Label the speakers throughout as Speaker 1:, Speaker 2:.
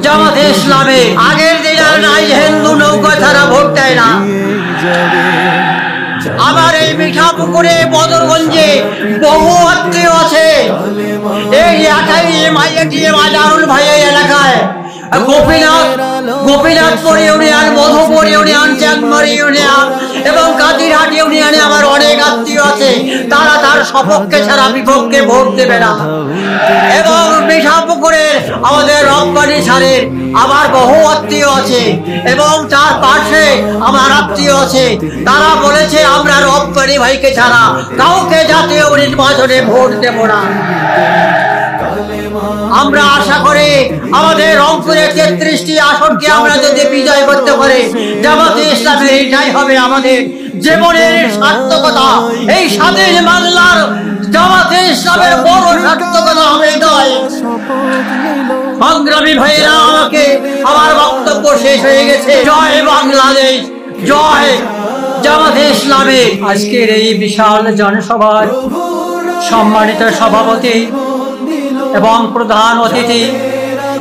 Speaker 1: জামাতে ইসলামে আগের দিন আর নাই হিন্দু নৌকা ছাড়া ভোট দেয় না। আমার এই মিঠাপুকুরে বদরগঞ্জে বহু আত্মীয় আছে। এই মাজারুল ভাই এলাকায় গোপীনাথপুর ইউনিয়ন, মধুপুর ইউনিয়ন, চাঁদমারি ইউনিয়ন এবং কাদিরহাট ইউনিয়নে আমার অনেক আত্মীয় আছে। তারা তার সপক্ষে ছাড়া বিপক্ষে ভোট দেবে না। এবং মিঠাপুকুরের আমাদের রব্বানি সারের আমার বহু আত্মীয় আছে এবং তার পাশে আমার আত্মীয় আছে। তারা বলেছে আমরা রব্বানি ভাইকে ছাড়া কাউকে জাতীয় নির্বাচনে ভোট দেব না। আমরা আশা করি আমাদের রংপুরের 33টি আসনকে আমরা যদি বিজয় করতে পারি, জামাতে ইসলামের এটাই হবে আমাদের জীবনের সার্থকতা। এই স্বাধীন বাংলার জামাতে ইসলামের বড় সার্থকতা হবে নয়। সংগ্রামী ভাইয়েরা, আমাকে আমার বক্তব্য শেষ হয়ে গেছে। জয় বাংলাদেশ, জয় জামাতে ইসলামী। আজকের এই বিশাল জনসভার সম্মানিত সভাপতি এবং প্রধান অতিথি,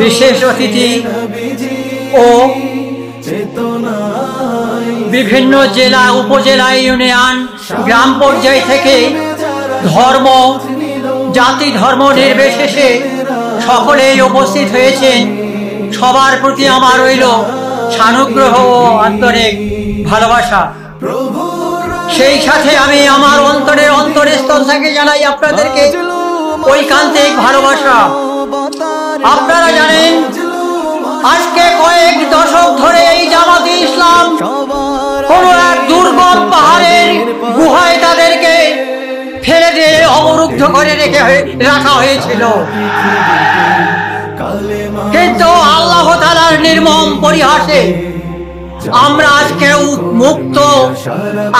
Speaker 1: বিশেষ অতিথি ও বিভিন্ন জেলা, উপজেলা, ইউনিয়ন, গ্রাম পর্যায় থেকে ধর্ম, জাতি, ধর্ম নির্বিশেষে সকলেই উপস্থিত হয়েছেন। সবার প্রতি আমার রইল সানুগ্রহ ও আন্তরিক ভালোবাসা। সেই সাথে আমি আমার অন্তরস্থল থেকে জানাই আপনাদেরকে ঐকান্তিক ভালোবাসা। আপনারা জানেন আজকে কয়েক দশক ধরে এই জামাতে ইসলাম কোন এক দুর্গম পাহাড়ের গুহায় তাদেরকে ফেলে দিয়ে অবরুদ্ধ করে রাখা হয়েছিল। কিন্তু আল্লাহ তাআলার নির্মম পরিহাসে আমরা আজকে মুক্ত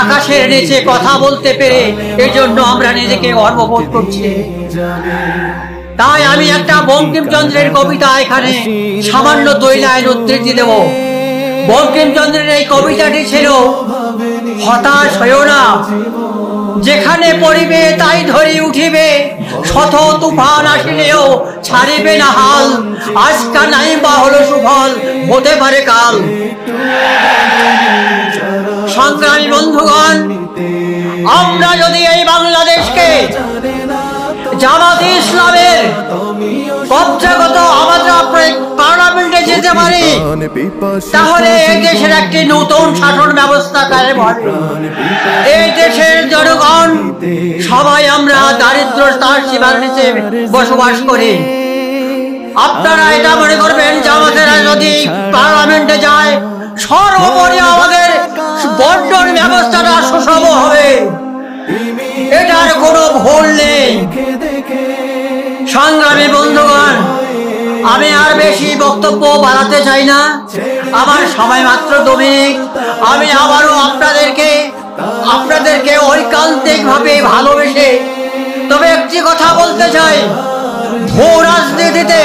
Speaker 1: আকাশের নিচে কথা বলতে পেরে এর জন্য আমরা নিজেকে গর্ববোধ করছি। তাই আমি একটা বঙ্কিমচন্দ্রের কবিতা এখানে সামান্য 2 লাইন উদ্ধৃতি দেব। বঙ্কিমচন্দ্রের এই কবিতাটি ছিল, হতাশ হইও না, যেখানে পড়িবে তাই ধরি উঠিবে, শত তুফান আসিলেও ছাড়িবে না হাল, আজকা নাই বা হলো সুফল, হতে পারে কাল। সংগ্রামী বন্ধুগণ, আমরা যদি এই বাংলাদেশকে জামাতে ইসলামের কবজাগত আমরা পার্লামেন্টে যেতে পারি, তাহলে এই দেশের একটি নতুন শাসন ব্যবস্থা কায়েম হবে। এই দেশের জনগণ সবাই আমরা দারিদ্রতার সীমার নিচে বসবাস করি। আপনারা এটা মনে করবেন জামাতেরা যদি পার্লামেন্টে যায় সর্বোপরি আমাদের বন্টন ব্যবস্থাটা সুষম হবে, এটার কোনো ভুল নেই। সংগ্রামী বন্ধুগণ, আমি আর বেশি বক্তব্য বাড়াতে চাই না, আমার সময় মাত্র 2 মিনিট। আমি আবারও আপনাদেরকে ঐকান্তিক ভাবে ভালোবেসে তবে একটি কথা বলতে চাই, ভূ রাজনীতিতে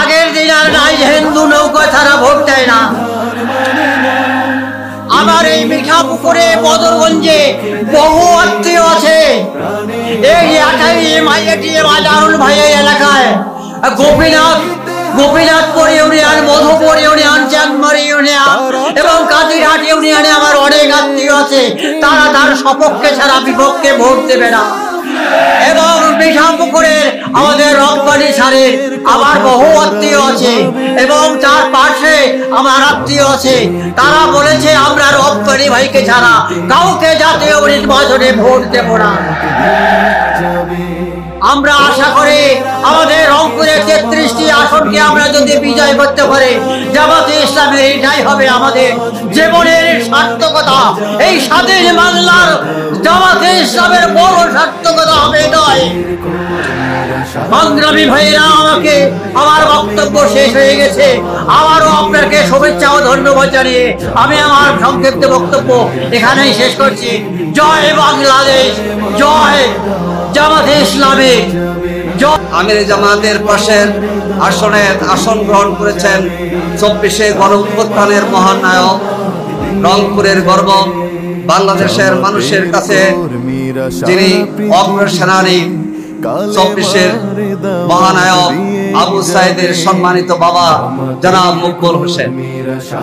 Speaker 1: আগের দিন আর নাই হিন্দু নৌকা ছাড়া ভোট দেয় না। আমার এই মিঠাপুকুরে বদরগঞ্জে বহু আত্মীয় আছে। এই মাজারুল ভাই এলাকায় গোপীনাথপুর ইউনিয়ন, মধুপুর ইউনিয়ন, চাঁদমারি ইউনিয়ন এবং কাদিরহাট ইউনিয়নে আমার অনেক আত্মীয় আছে। তারা তার সপক্ষে ছাড়া বিপক্ষে ভোট দেবে না। এবং মিঠাপুকুরের আমাদের রব্বানি সারের আমার বহু আত্মীয় আছে এবং তার পাশে আমার আত্মীয় আছে। তারা বলেছে আমরা রব্বানি ভাইকে ছাড়া কাউকে জাতীয় নির্বাচনে ভোট দেব না। আমরা আশা করি আমাদের রংপুরের 33টি আসনকে আমরা যদি বিজয় করতে পারি, জামাতে ইসলামের এটাই হবে আমাদের জীবনের সার্থকতা। এই স্বাধীন বাংলার জামাতে ইসলামের বড় সার্থকতা হবে নয়। সংগ্রামী ভাইয়েরা, আমাকে আমার বক্তব্য শেষ হয়ে গেছে। আবারও আপনাকে শুভেচ্ছা ও ধন্যবাদ জানিয়ে আমি আমার সংক্ষিপ্ত বক্তব্য এখানেই শেষ করছি। জয় বাংলাদেশ, জয় জামাতে ইসলামী।
Speaker 2: আমির জামাতের পাশের আসন গ্রহণ করেছেন 24শে গণঅভ্যুত্থানের মহানায়ক, রংপুরের গর্ব, বাংলাদেশের মানুষের কাছে যিনি অগ্রসেনানী, চব্বিশের মহানায়ক আবু সাইদের সম্মানিত বাবা জনাব মকবুল হোসেন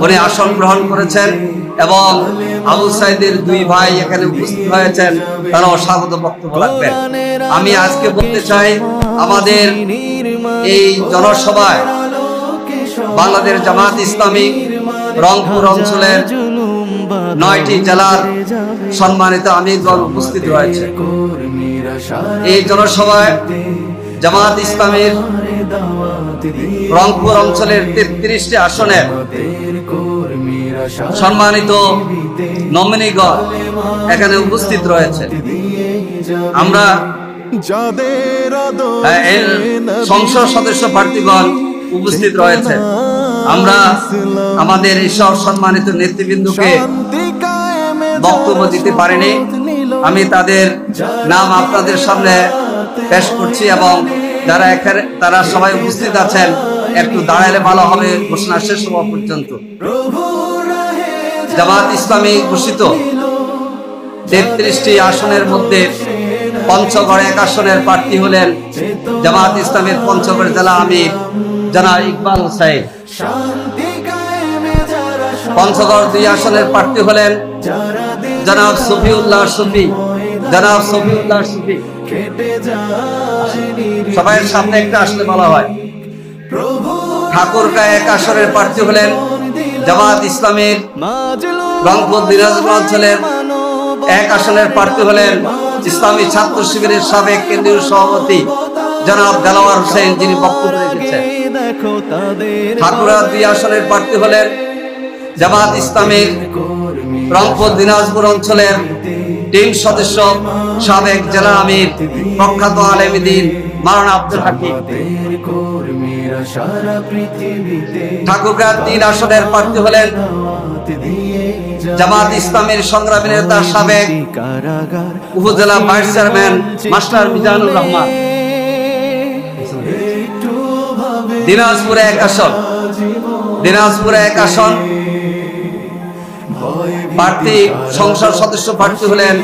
Speaker 2: উনি আসন গ্রহণ করেছেন এবং আবু সাইদের দুই ভাই এখানে উপস্থিত হয়েছেন, তারাও স্বাগত বক্তব্য রাখবেন। আমি আজকে বলতে চাই, আমাদের এই জনসভায় বাংলাদেশ জামাত ইসলামী রংপুর অঞ্চলের 9টি জেলার সম্মানিত আমিরগণ উপস্থিত হয়েছে। এই জনসভায় জামাত ইসলামীর রংপুর অঞ্চলের 33টি আসনের সম্মানিত নমিনিগণ এখানে উপস্থিত রয়েছে। আমরা সংসদ সদস্য প্রার্থীগণ উপস্থিত রয়েছে। আমরা আমাদের এইসব সম্মানিত নেতৃবৃন্দকে বক্তব্য দিতে পারিনি, আমি তাদের নাম আপনাদের সামনে পেশ করছি এবং যারা এখানে তারা সবাই উপস্থিত আছেন একটু দাঁড়ালে ভালো হবে ঘোষণা শেষ হওয়া পর্যন্ত। জামাত ইসলামী ঘোষিত 33টি আসনের মধ্যে পঞ্চগড় 1 আসনের প্রার্থী হলেন জামাত ইসলামের পঞ্চগড় জেলা আমির জনাব ইকবাল হোসেন। পঞ্চগড় 2 আসনের প্রার্থী হলেন জনাব সফিউল্লাহ সুফি। সবাইয়ের সামনে একটা আসলে বলা হয়। ঠাকুরগাঁ 1 আসনের প্রার্থী হলেন জামাত ইসলামের রংপুর দিনাজপুর অঞ্চলের 1 আসনের প্রার্থী হলেন ইসলামী ছাত্র শিবিরের সাবেক কেন্দ্রীয় সভাপতি জনাব দেলাওয়ার হোসেন, যিনি বক্তব্য রেখেছেন। ঠাকুরগাঁ 2 আসনের প্রার্থী হলেন জামাত ইসলামের রংপুর দিনাজপুর অঞ্চলের 3 সদস্য সাবেক জেলা আমির প্রখ্যাত আলেম দ্বীন মাওলানা আব্দুল হাকিম। ঠাকুরগাঁ 3 আসনের প্রার্থী হলেন জামাত ইসলামের সংগ্রামী নেতা সাবেক উপজেলা vice chairman master Mizanur Rahman. দিনাজপুরে 1 আসন প্রার্থী সংসদ সদস্য প্রার্থী হলেন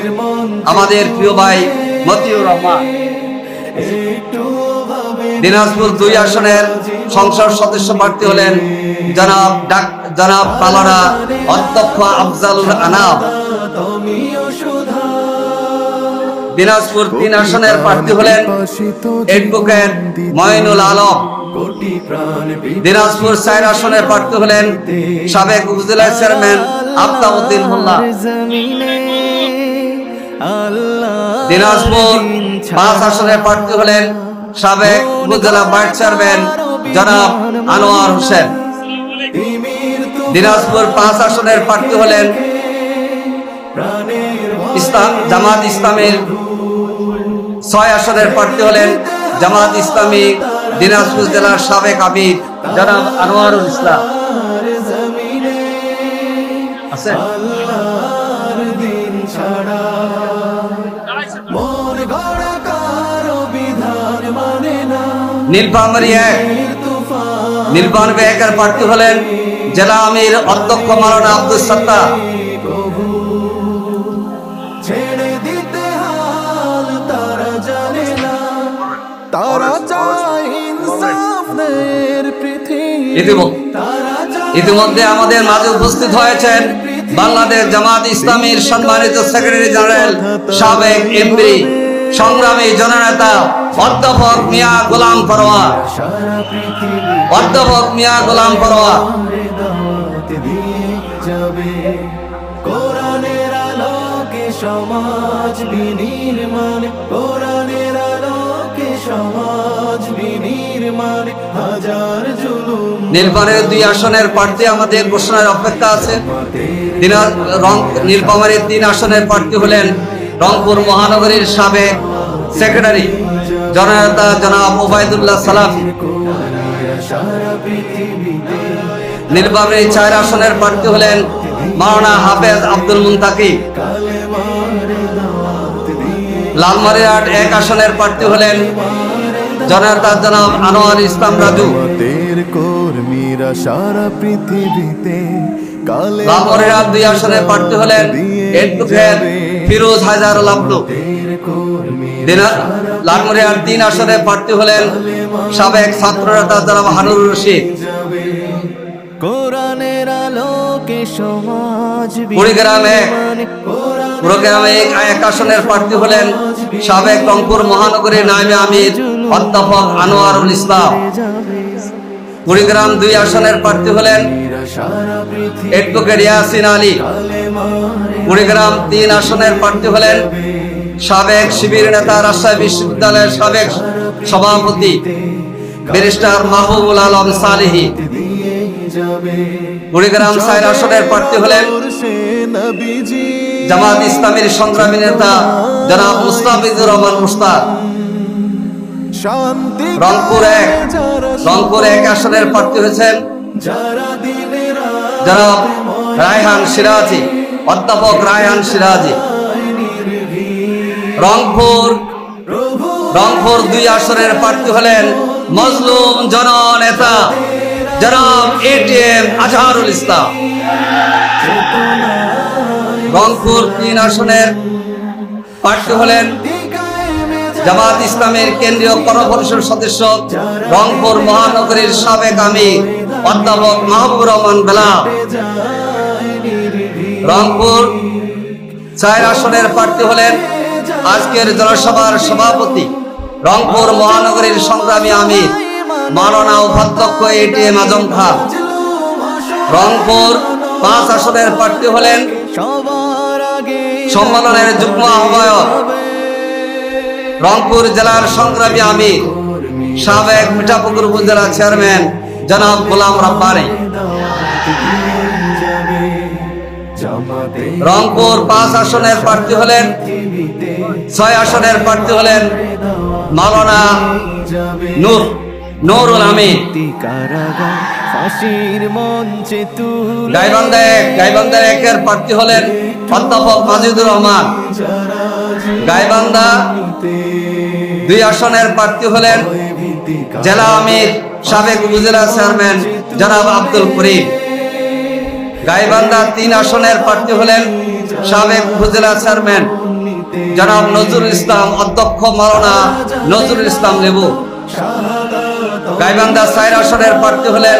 Speaker 2: আমাদের প্রিয় ভাই মতিউর রহমান। দিনাজপুর 2 আসনের সংসদ সদস্য প্রার্থী হলেন জনাব পালারা অধ্যক্ষ আফজালুল আনাম। দিনাজপুর 3 আসনের প্রার্থী হলেন অ্যাডভোকেট মঈনুল আলম। দিনাজপুর 4 আসনের প্রার্থী হলেন সাবেক উপজেলা চেয়ারম্যান আফতাবউদ্দিন মোল্লা। দিনাজপুর 5 আসনের প্রার্থী হলেন সাবেক উপজেলা ভাইস চেয়ারম্যান জনাব আনোয়ার হোসেন। দিনাজপুর 5 আসনের প্রার্থী হলেন জামাত ইসলামের 6 আসনের প্রার্থী হলেন জামাত ইসলামী দিনাজপুর জেলার সাবেক আমির জনাব আনোয়ারুল ইসলাম। আছে নীলফামারী 1 এর প্রার্থী হলেন জেলা আমির অধ্যক্ষ মাওলানা আব্দুল সত্তার। ইতিমধ্যে আমাদের মাঝে উপস্থিত হয়েছেন বাংলাদেশ জামাত ইসলামীর সম্মানিত সেক্রেটারি জেনারেল সাবেক এমপি সংগ্রামী জননেতা অধ্যাপক মিয়া গোলাম পরোয়ার। কোরআনের আলোকে সমাজ বিনির্মাণ, কোরআনের আলোকে সমাজ বিনির্মাণ, হাজার জুলুম। নীলফামারীর 2 আসনের প্রার্থী আমাদের ঘোষণার অপেক্ষা আছে। নীলফামারীর 3 আসনের প্রার্থী হলেন রংপুর মহানগরীর সাবেক সেক্রেটারি জননেতা জনাব ওবায়দুল্লাহ সালাম। নীলফামারী 4 আসনের প্রার্থী হলেন মাওলানা হাফেজ আব্দুল মুন্তাকি। লালমারিহাট 1 আসনের প্রার্থী হলেন জননেতা জনাব আনোয়ার ইসলাম রাজু। লালমারিহাট 2 আসনের প্রার্থী হলেন অ্যাডভোকেট ফিরোজ হায়দারুল আবদু। লালমনিরহাট 3 আসনে প্রার্থী হলেন সাবেক ছাত্রনেতা জনাব হারুন রশিদ। কুড়িগ্রাম 1 আসনের প্রার্থী হলেন সাবেক রংপুর মহানগরীর নায়েবে আমির অধ্যাপক আনোয়ারুল ইসলাম। কুড়িগ্রাম 2 আসনের প্রার্থী হলেন অ্যাডভোকেট ইয়াসিন আলী। কুড়িগ্রাম 3 আসনের প্রার্থী হলেন সাবেক শিবির নেতা, রাজশাহী বিশ্ববিদ্যালয়ের সাবেক সভাপতি ব্যারিস্টার মাহবুবুল আলম সালেহী। কুড়িগ্রাম 4 আসনের প্রার্থী হলেন জামাত ইসলামীর সংগ্রামী নেতা জনাব মুস্তাফিজুর রহমান মুস্তাক। রংপুর 1 আসনের প্রার্থী হয়েছেন জনাব রায়হান সিরাজি, অধ্যাপক রায়হান সিরাজি। রংপুর 2 আসনের প্রার্থী হলেন মজলুম জননেতা জনাব এটিএম আজহারুল ইসলাম। রংপুর 3 আসনের প্রার্থী হলেন জামাত ইসলামের কেন্দ্রীয় কর্মপরিষদ সদস্য রংপুর মহানগরীর সাবেক আমির অধ্যাপক মাহবুবুর রহমান বেলাল। রংপুর 4 আসনের প্রার্থী হলেন আজকের জনসভার সভাপতি রংপুর মহানগরীর সংগ্রামী আমির মাওলানা উপাধ্যক্ষ এটিএম আজম খান। রংপুর 5 আসনের প্রার্থী হলেন সম্মেলনের যুগ্ম আহ্বায়ক রংপুর জেলার সংগ্রামী আমির সাবেক মিঠাপুকুর উপজেলা চেয়ারম্যান জনাব গোলাম রাব্বানী। রংপুর 5 আসনের প্রার্থী হলেন 6 আসনের প্রার্থী হলেন মাওলানা নুরুল আমিন। গাইবান্ধা 1 প্রার্থী হলেন অধ্যাপক মাজিদুর রহমান। গাইবান্ধা 2 আসনের প্রার্থী হলেন জেলা আমির সাবেক উপজেলা চেয়ারম্যান জনাব আব্দুল করিম। গাইবান্ধা 3 আসনের প্রার্থী হলেন সাবেক উপজেলা চেয়ারম্যান জনাব নজরুল ইসলাম, অধ্যক্ষ মাওলানা নজরুল ইসলাম লেবু। গাইবান্ধা 4 আসনের প্রার্থী হলেন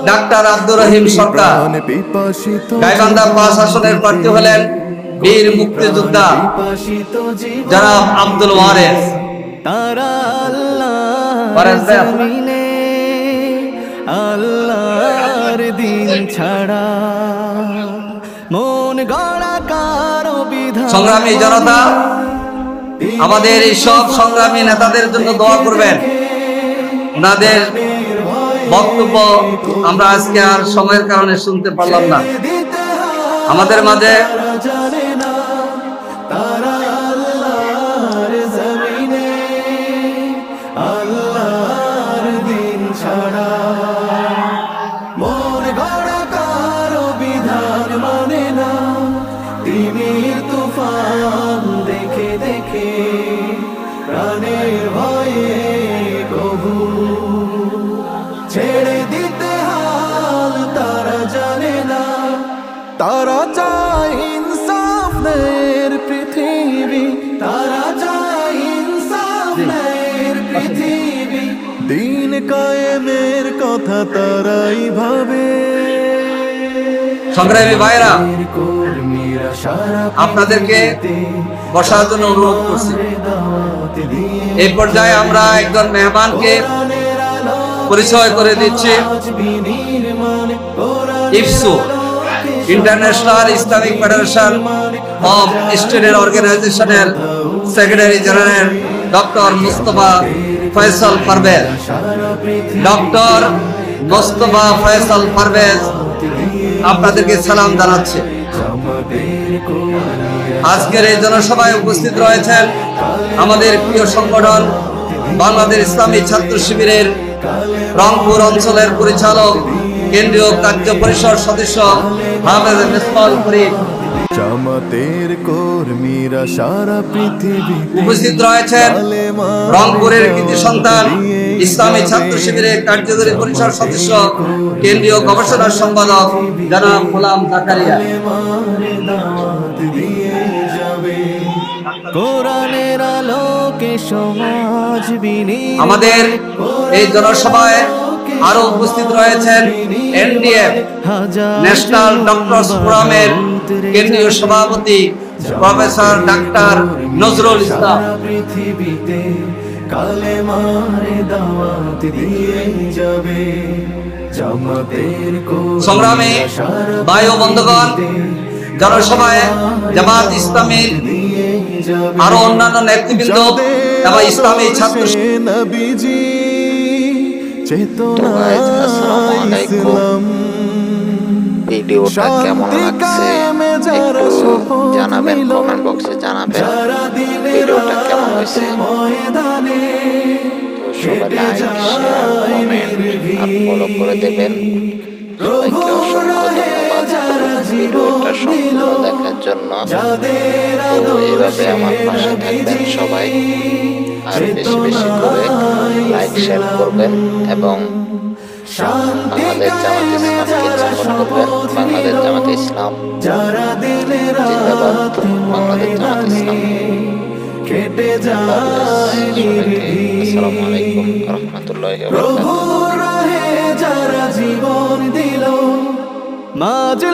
Speaker 2: ডাক্তার আব্দুর রহিম সরকার। গাইবান্ধা 5 আসনের প্রার্থী হলেন বীর মুক্তিযোদ্ধা জনাব আব্দুল ওয়ারেস।
Speaker 3: আল্লাহর দিন ছাড়া মন গড়া কারো বিধান।
Speaker 2: সংগ্রামী জনতা, আমাদের এই সব সংগ্রামী নেতাদের জন্য দোয়া করবেন। ওনাদের বক্তব্য আমরা আজকে আর সময়ের কারণে শুনতে পারলাম না। আমাদের মাঝে
Speaker 3: তারা চায় ইনসাফের পৃথিবী, তারা চায় ইনসাফের পৃথিবী, দিন কায়েমের কথা তারাই ভাবে।
Speaker 2: সংগ্রামী ভাইরা, আপনাদেরকে বসার জন্য অনুরোধ করছি। এই পর্যায়ে আমরা একজন মেহমানকে পরিচয় করে দিচ্ছি। ইফসু International Islamic Federation of Student অর্গানাইজেশনের secretary general doctor Mustafa Faisal Parvez. Doctor Mustafa Faisal Parvez আপনাদেরকে সালাম জানাচ্ছে। আজকের এই জনসভায় উপস্থিত রয়েছেন আমাদের প্রিয় সংগঠন বাংলাদেশ ইসলামী ছাত্র শিবিরের রংপুর অঞ্চলের পরিচালক, কেন্দ্রীয় কার্য পরিষদ সদস্য হাফেজ মিসবাহুল করিম।
Speaker 3: জামাতের কর্মীরা সারা পৃথিবী
Speaker 2: উপস্থিত রয়েছেন রংপুরের কৃতি সন্তান ইসলামী ছাত্র শিবিরের কার্যকরী পরিষদ সদস্য, কেন্দ্রীয় গবেষণা সম্পাদক জনাব গোলাম জাকারিয়া।
Speaker 3: কোরআনের আলোকে সমাজ বিনির্মাণ।
Speaker 2: আমাদের এই জনসভায় আরো উপস্থিত রয়েছেন এনডিএফ ন্যাশনাল ডক্টরস ফোরামের কেন্দ্রীয় সভাপতি প্রফেসর ডাক্তার নজরুল ইসলাম।
Speaker 3: পৃথিবীতে কালেমার দাওয়াত দিয়ে যাবে জামাতের
Speaker 2: সংগ্রামী ভাই ও বন্ধুগণ, জনসভায় জামাত ইসলামীর আরো অন্যান্য নেতৃবৃন্দ এবং ইসলামী ছাত্র
Speaker 3: নবীজি
Speaker 4: তো গাইস, আসসালামু আলাইকুম। ভিডিওটা কেমন লাগছে একটু জানাবেন, কমেন্ট বক্সে জানাবেন ভিডিওটা কেমন হয়েছে। তো সবাই লাইক, শেয়ার, কমেন্ট আর ফলো করে দেবেন। সবাইকে অসংখ্য ধন্যবাদ ভিডিওটা সম্পূর্ণ দেখার জন্য। তো এইভাবে আমার পাশে থাকবেন সবাই, আর বেশি বেশি করে লাইক শেয়ার করবেন এবং বাংলাদেশ জামাত ইসলামকে সাপোর্ট করবেন। বাংলাদেশ জামাত ইসলাম জিন্দাবাদ, বাংলাদেশ জামাত ইসলাম। আসসালামু আলাইকুম ওয়া রাহমাতুল্লাহি ওয়া বারাকাতুহু।
Speaker 3: জীবন দিল